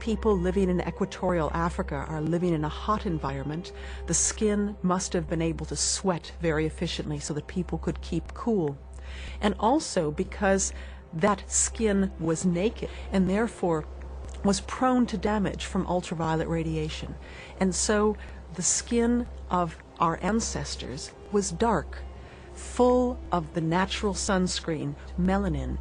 people living in equatorial Africa are living in a hot environment, the skin must have been able to sweat very efficiently so that people could keep cool. And also because that skin was naked and therefore was prone to damage from ultraviolet radiation. And so the skin of our ancestors was dark, full of the natural sunscreen, melanin.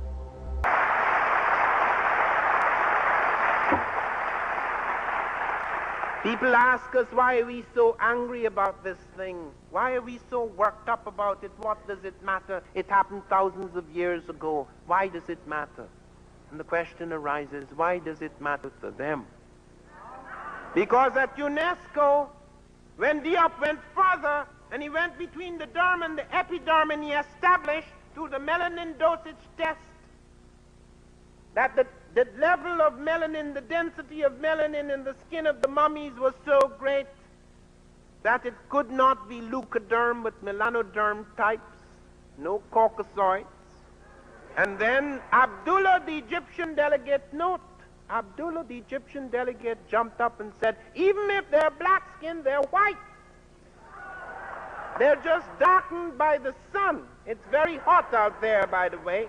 People ask us, why are we so angry about this thing? Why are we so worked up about it? What does it matter? It happened thousands of years ago. Why does it matter? And the question arises, why does it matter to them? Because at UNESCO, when Diop went further, and he went between the derm and the epiderm, and he established through the melanin dosage test that the level of melanin, the density of melanin in the skin of the mummies was so great that it could not be leucoderm but melanoderm types, no caucasoids. And then Abdullah, the Egyptian delegate, Abdullah, the Egyptian delegate, jumped up and said, even if they're black-skinned, they're white. They're just darkened by the sun. It's very hot out there, by the way.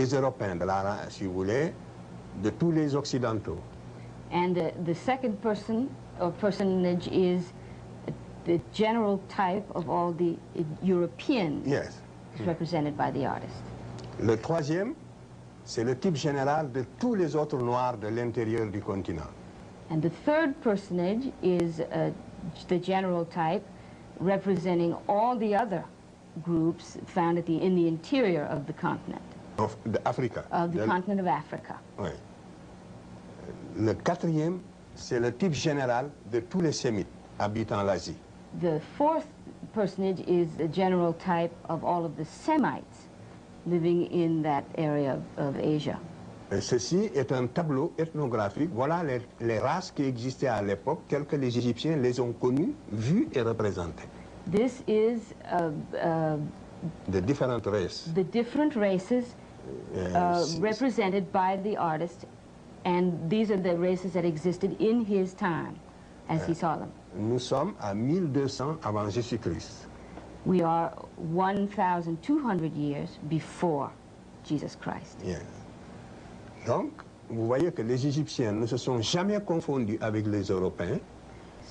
des Européens, si vous voulez, de tous les Occidentaux. And the second person, or personage, is the general type of all the European represented by the artist. Le troisième, c'est le type général de tous les autres Noirs de l'intérieur du continent. And the third personage is the general type representing all the other groups found in the interior of the continent. Of Africa. Of the continent of Africa. Oui. Le quatrième, c'est le type général de tous les Sémites habitant l'Asie. The fourth personage is the general type of all of the Semites living in that area of Asia. Et ceci est un tableau ethnographique. Voilà les races qui existaient à l'époque, telles que les Égyptiens les ont connues, vues et représentées. This is the different races. The different races represented by the artist, and these are the races that existed in his time as he saw them. Nous sommes à 1200 avant Jésus-Christ. We are 1,200 years before Jesus Christ. Yeah. Donc, vous voyez que les Égyptiens ne se sont jamais confondus avec les Européens.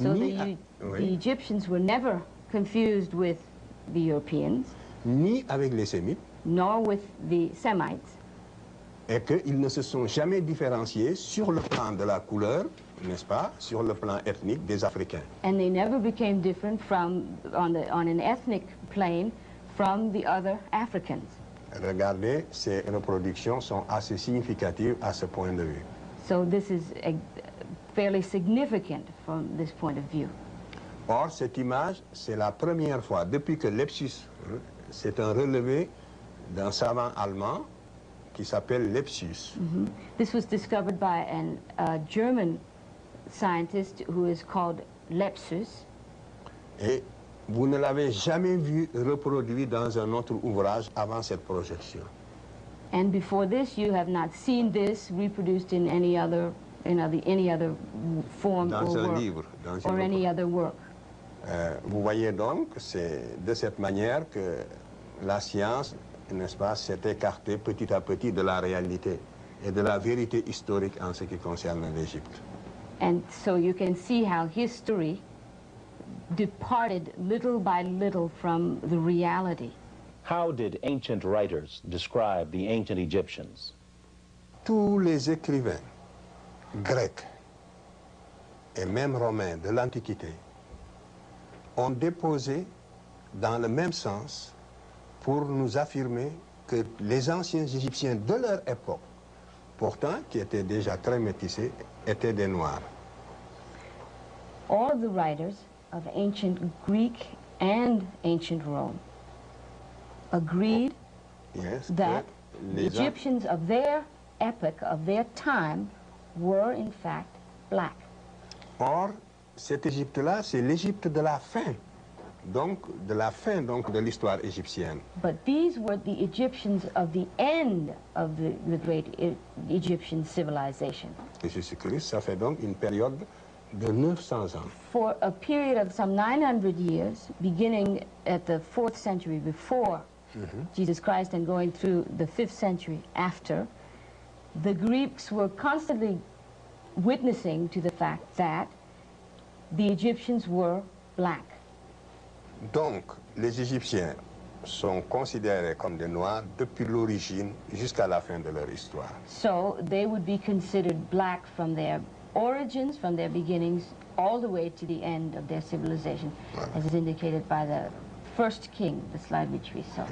So the Egyptians were never confused with the Europeans. Ni avec les Sémites. Nor with the Semites. Et qu'ils ne se sont jamais différenciés sur le plan de la couleur, n'est-ce pas, sur le plan ethnique des Africains. And they never became different from, on an ethnic plane from the other Africans. Regardez, ces reproductions sont assez significatives à ce point de vue. So this is fairly significant from this point of view. Or, cette image, c'est la première fois, depuis que Lepsius, c'est un relevé d'un savant allemand qui s'appelle Lepsius. This was discovered by a German scientist who is called Lepsius. Et vous ne l'avez jamais vu reproduit dans un autre ouvrage avant cette projection. And before this, you have not seen this reproduced in any other form dans or un work, livre, dans or any other work. Vous voyez donc, c'est de cette manière que la science, n'est-ce pas, s'est écartée petit à petit de la réalité et de la vérité historique en ce qui concerne l'Égypte. And so you can see how history departed little by little from the reality. How did ancient writers describe the ancient Egyptians? Tous les écrivains grecs et même romains de l'Antiquité ont déposé dans le même sens pour nous affirmer que les anciens Égyptiens de leur époque, pourtant qui étaient déjà très métissés, étaient des Noirs. All the writers of ancient Greek and ancient Rome agreed that the Egyptians of their epoch, of their time, were in fact black. Or, cette Égypte-là, c'est l'Égypte de la fin, donc de l'histoire égyptienne. But these were the Egyptians of the end of the great Egyptian civilization. Jésus-Christ, ça fait donc une période de 900 ans. For a period of some 900 years, beginning at the 4th century before Jesus Christ and going through the 5th century after, the Greeks were constantly witnessing to the fact that the Egyptians were black. Donc, les Égyptiens sont considérés comme des Noirs depuis l'origine jusqu'à la fin de leur histoire. So they would be considered black from their origins, from their beginnings, all the way to the end of their civilization, as is indicated by the first king, the slide which we saw.